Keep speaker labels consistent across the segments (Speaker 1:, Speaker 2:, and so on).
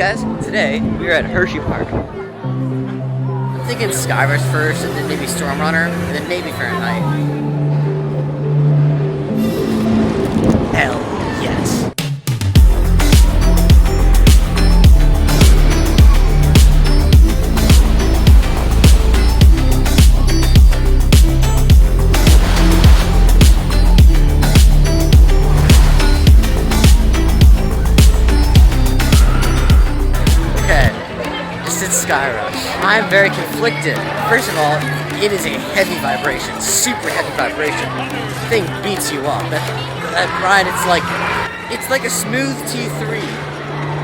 Speaker 1: guys, today we are at Hersheypark. I'm thinking Skyrush first, and then maybe Stormrunner, and then maybe Fahrenheit. Hell yes. Skyrush. I'm very conflicted. First of all, it is a heavy vibration, super heavy vibration. The thing beats you up. That ride, it's like a smooth T3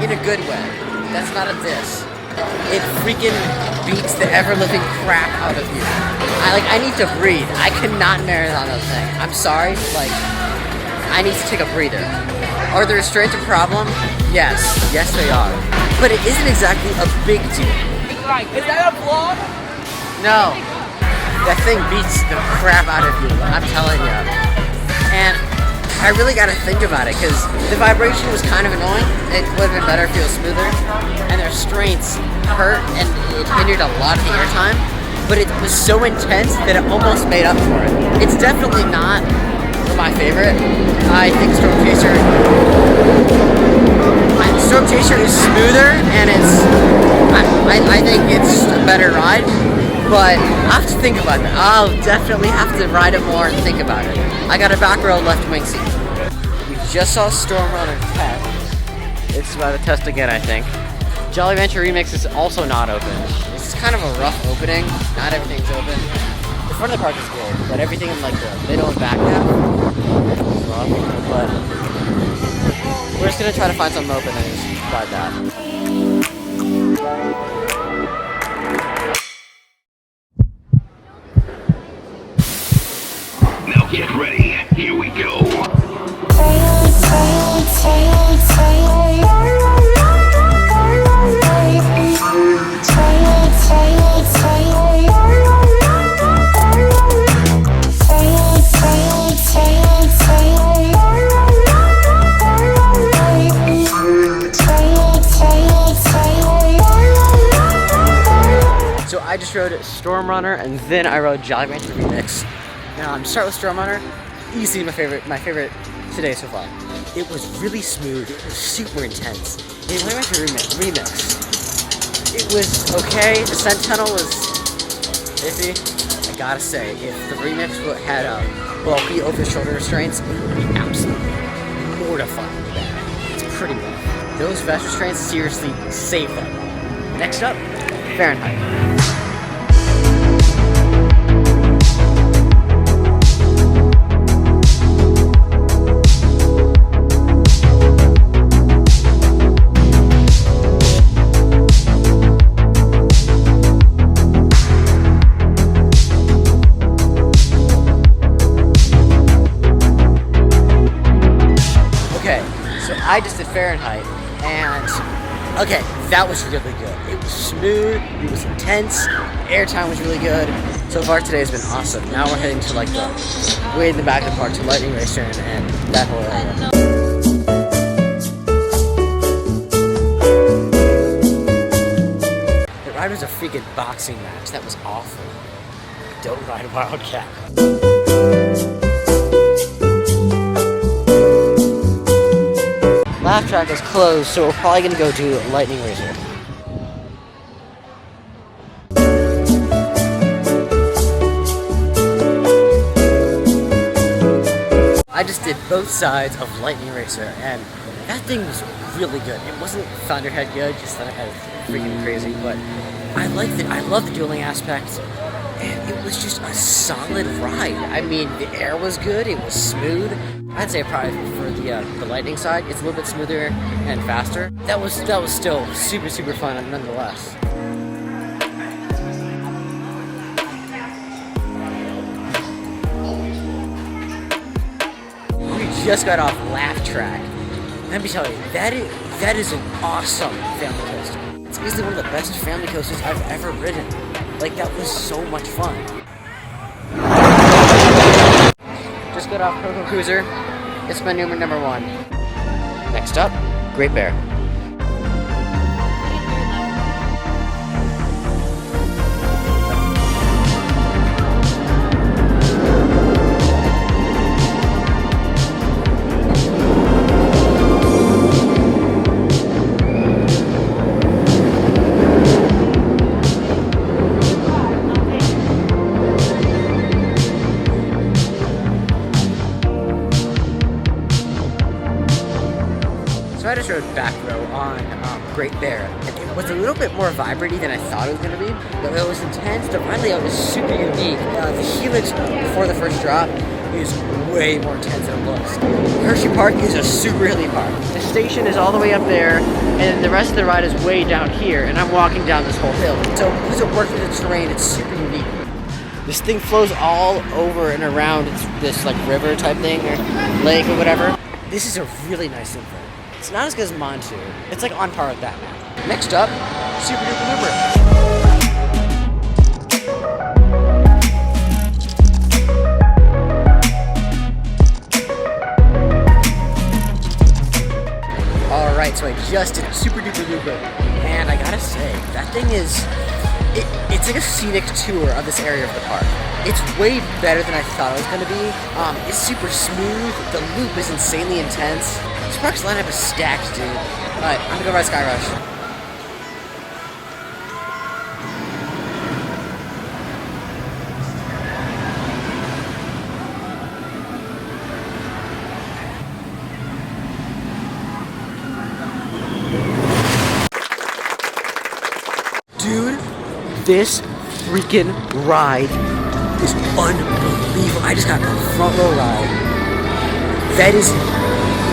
Speaker 1: in a good way. That's not a diss. It freaking beats the ever-living crap out of you. I need to breathe. I cannot marathon that thing. I'm sorry, I need to take a breather. Are the restraints a problem? Yes they are. But it isn't exactly a big deal. Is that a vlog? No. That thing beats the crap out of you, I'm telling you. And I really gotta think about it, because the vibration was kind of annoying. It would have been better if it was smoother. And the restraints hurt, and it hindered a lot of the airtime. But it was so intense that it almost made up for it. It's definitely not my favorite. I think Storm Chaser is smoother, and I think it's a better ride, but I have to think about that. I'll definitely have to ride it more and think about it. I got a back row left wing seat. We just saw Stormrunner test. It's about to test again, I think. Jolly Rancher Remix is also not open. This is kind of a rough opening. Not everything's open. The front of the park is good, but everything in the middle and back half is rough. But we're just gonna try to find something open and just ride that.
Speaker 2: Now get ready. Here we go.
Speaker 1: So I just rode Stormrunner, and then I rode Jolly Rancher Remix. Now I'm start with Stormrunner. Easily my favorite today so far. It was really smooth. It was super intense. The Jolly Rancher Remix. It was okay. The Descent Tunnel was iffy. I gotta say, if the Remix had bulky over-the-shoulder restraints, it would be absolutely mortifying bad. It's pretty rough. Those vest restraints seriously saved them. Next up, Fahrenheit. I just did Fahrenheit, and okay, that was really good. It was smooth, it was intense, airtime was really good. So far today has been awesome. Now we're heading to the way in the back of the park to Lightning Racer and that whole area. The ride was a freaking boxing match. That was awful. Don't ride a Wildcat. Laugh track is closed, so we're probably gonna go do Lightning Racer. I just did both sides of Lightning Racer, and that thing was really good. It wasn't Thunderhead good, just Thunderhead freaking crazy, but I liked it. I love the dueling aspect, and it was just a solid ride. I mean, the air was good, it was smooth. I'd say probably for the Lightning side, it's a little bit smoother and faster. That was still super fun nonetheless. We just got off Laugh Track. Let me tell you, that is an awesome family coaster. It's easily one of the best family coasters I've ever ridden. That was so much fun. Just got off Coco Cruiser. It's my number one. Next up, Great Bear. So I just rode back row on Great Bear. And it was a little bit more vibrant than I thought it was going to be. It was intense. The ride layout is super unique. The helix before the first drop is way more intense than it looks. Hersheypark is a super hilly park. The station is all the way up there, and the rest of the ride is way down here, and I'm walking down this whole hill. So because it works with its terrain, it's super unique. This thing flows all over and around this like river type thing, or lake or whatever. This is a really nice info. It's not as good as Montu. It's like on par with Batman. Next up, Super Duper Looper. Alright, so I just did Super Duper Looper, and I gotta say, that thing is, it's like a scenic tour of this area of the park. It's way better than I thought it was gonna be. It's super smooth, the loop is insanely intense. This park's lineup is stacked, dude. Alright, I'm gonna go ride Sky Rush. Dude, this freaking ride is unbelievable. I just got a front row ride. That is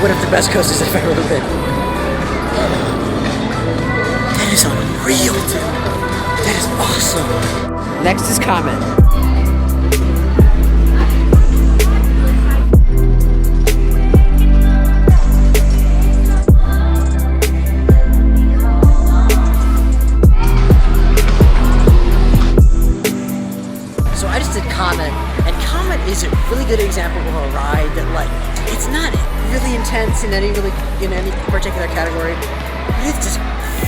Speaker 1: one of the best coasters I've ever been. That is unreal, dude. That is awesome. Next is Comet. So I just did Comet, and Comet is a really good example of a ride that, like, it's not really intense in any particular category, but it's just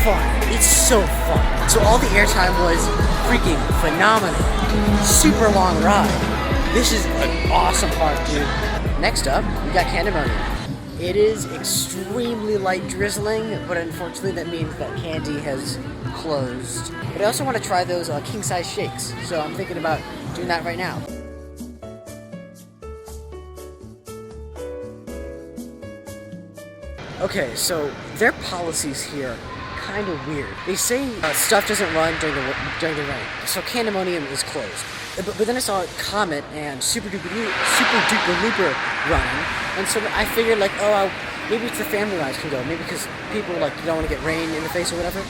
Speaker 1: fun. It's so fun. So all the airtime was freaking phenomenal. Super long ride. This is an awesome park, dude. Next up, we got Candymonium. It is extremely light drizzling, but unfortunately that means that Candy has closed. But I also want to try those king-size shakes, so I'm thinking about doing that right now. Okay, so their policies here kind of weird. They say stuff doesn't run during the rain, so Candymonium is closed. But then I saw Comet and Super Duper Looper running, and so I figured like, oh, maybe it's the family rides can go, maybe because people like don't want to get rain in the face or whatever.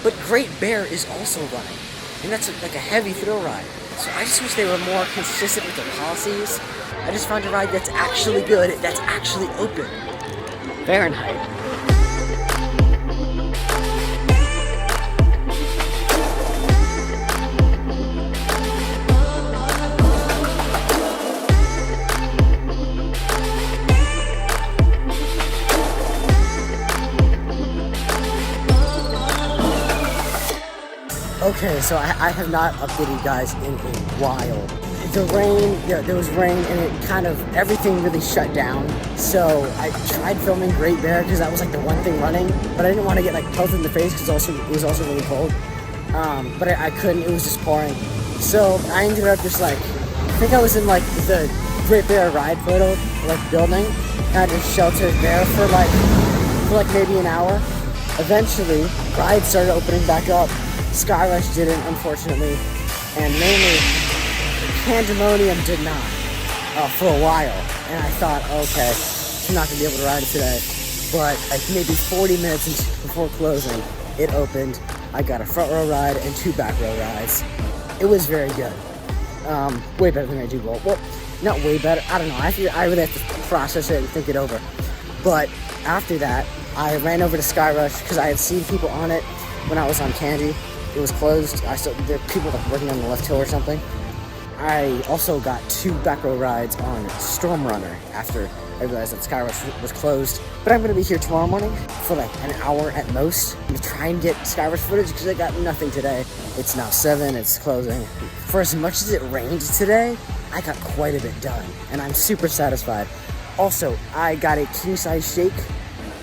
Speaker 1: But Great Bear is also running, and that's like a heavy thrill ride. So I just wish they were more consistent with their policies. I just found a ride that's actually good, that's actually open. Fahrenheit. Okay, so I have not updated you guys in a while. The rain, there was rain, and it kind of, everything really shut down. So I tried filming Great Bear because that was like the one thing running, but I didn't want to get like pelted in the face because it was also really cold. But I couldn't, it was just pouring. So I ended up just like, I think I was in like the Great Bear ride photo, like building, and I just sheltered there for like maybe an hour. Eventually, rides started opening back up. Sky Rush didn't, unfortunately, and mainly Candymonium did not for a while. And I thought, okay, I'm not gonna be able to ride it today. But like maybe 40 minutes before closing, it opened. I got a front row ride and 2 back row rides. It was very good. Way better than I do Bolt. Well, not way better. I don't know. I really have to process it and think it over. But after that, I ran over to Sky Rush because I had seen people on it when I was on Candy. It was closed. There were people like working on the left hill or something. I also got 2 back row rides on Storm Runner after I realized that Sky Rush was closed. But I'm gonna be here tomorrow morning for like an hour at most. I'm gonna try and get Sky Rush footage because I got nothing today. It's now 7, it's closing. For as much as it rained today, I got quite a bit done and I'm super satisfied. Also, I got a king-size shake.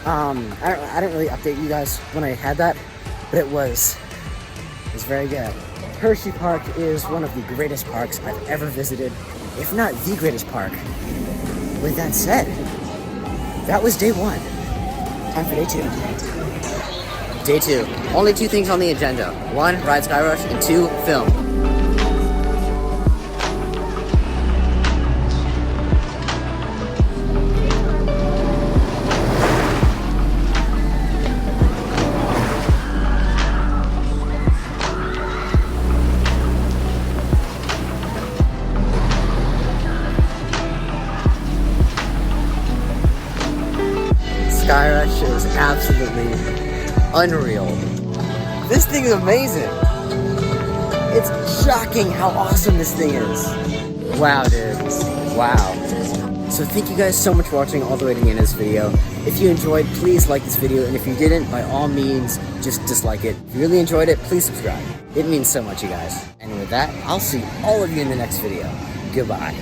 Speaker 1: I didn't really update you guys when I had that, but it was very good. Hersheypark is one of the greatest parks I've ever visited, if not the greatest park. With that said, that was day 1. Time for day 2. Day 2. Only 2 things on the agenda. 1, ride Skyrush, and 2, film. Skyrush is absolutely unreal. This thing is amazing. It's shocking how awesome this thing is. Wow, dude. Wow. So thank you guys so much for watching all the way to the end of this video. If you enjoyed, please like this video, and if you didn't, by all means, just dislike it. If you really enjoyed it, please subscribe. It means so much, you guys. And with that, I'll see all of you in the next video. Goodbye.